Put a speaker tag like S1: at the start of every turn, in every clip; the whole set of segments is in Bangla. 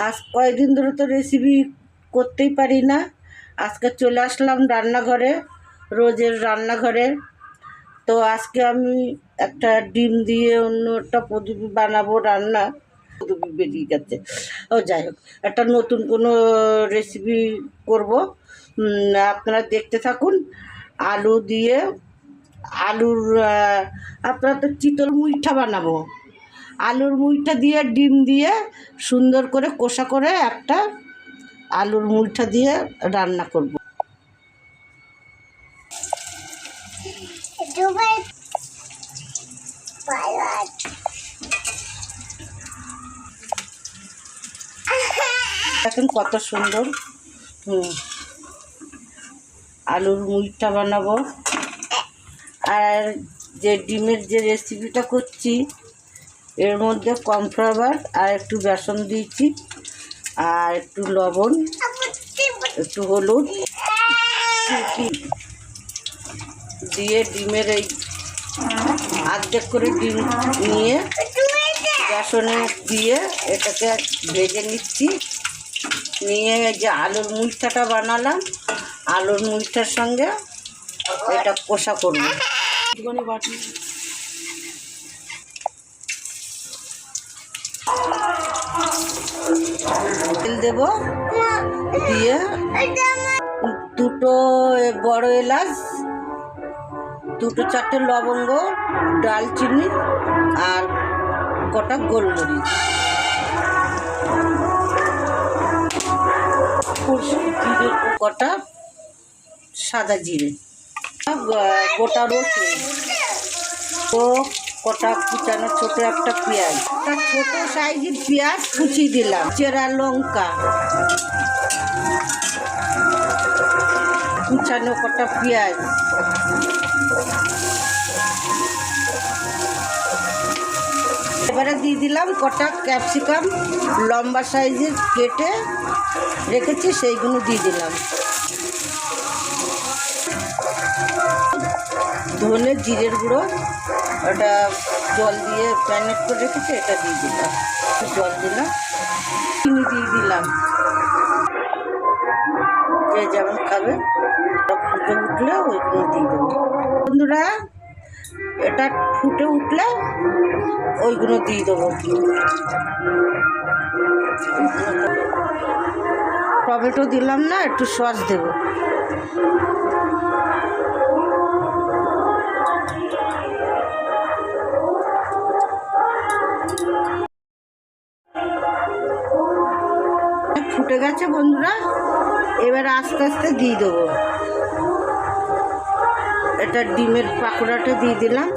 S1: আজ কয়েকদিন ধরে তো রেসিপি করতেই পারি না। আজকে চলে আসলাম রান্নাঘরে, রোজের রান্নাঘরে। তো আজকে আমি একটা ডিম দিয়ে অন্য একটা পদ্ধতি বানাবো রান্না। পদ্ধতি বেরিয়ে গেছে, ও যাই হোক, একটা নতুন কোনো রেসিপি করব। আপনারা দেখতে থাকুন। আলু দিয়ে আলুর আপনারা তো চিতল মুইঠা বানাবো। আলুর মুইঠা দিয়ে ডিম দিয়ে সুন্দর করে কষা করে একটা আলুর মুইঠা দিয়ে রান্না করব। দেখেন কত সুন্দর আলুর মুইঠা বানাবো। আর যে ডিমের যে রেসিপিটা করছি, এর মধ্যে কর্নফ্লাওয়ার আর একটু বেসন দিয়েছি, আর একটু লবণ, একটু হলুদ দিয়ে ডিমের এই আর্ধেক করে ডিম নিয়ে বেসনে দিয়ে এটাকে ভেজে নিচ্ছি। নিয়ে যে আলুর মুইঠাটা বানালাম, আলুর মুইঠার সঙ্গে এটা কষা করব। তেল দেব, দিয়ে দুটো বড় এলাচ, দুটো চারটে লবঙ্গ, ডালচিনি আর কটা গোলমরিচ, জিরে, কটা সাদা জিরে, গোটা রসুন, তো কটা কুচানো ছোট একটা পেঁয়াজ, একটা ছোট সাইজের পেঁয়াজ কুচিয়ে দিলাম, চেরা লঙ্কা, কুচানো কটা পেঁয়াজ, এবারে দিয়ে দিলাম কটা ক্যাপসিকাম লম্বা সাইজের কেটে রেখেছি, সেইগুলো দিয়ে দিলাম। ধনে জিরের গুঁড়ো, ওটা জল দিয়ে ম্যারিনেট করে রেখেছি, এটা দিয়ে দিলাম, জল দিলাম, চিনি দিয়ে দিলাম, যে যেমন খাবে। ফুটে উঠলে ওইগুলো দিয়ে দেবো। বন্ধুরা, এটা ফুটে উঠলে ওইগুলো দিয়ে দেবো। টমেটো দিলাম না, একটু সস দেবো। ফুটে গেছে বন্ধুরা, এবার আস্তে আস্তে দিয়ে দেবো। এটা ডিমের পাকোড়াটা দিয়ে দিলাম,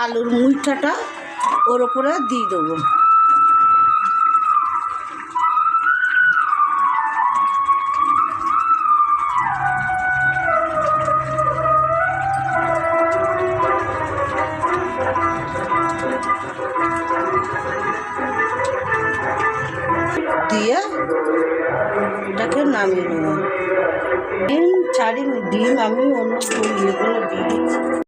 S1: আলুর মুইঠাটা ওর ওপরে দিয়ে দেবো। দিয়ে এটাকে নামিয়ে নেব। ডিম ছাড়িনি, ডিম আমি অন্য ইয়েগুলো দিয়ে দিচ্ছি।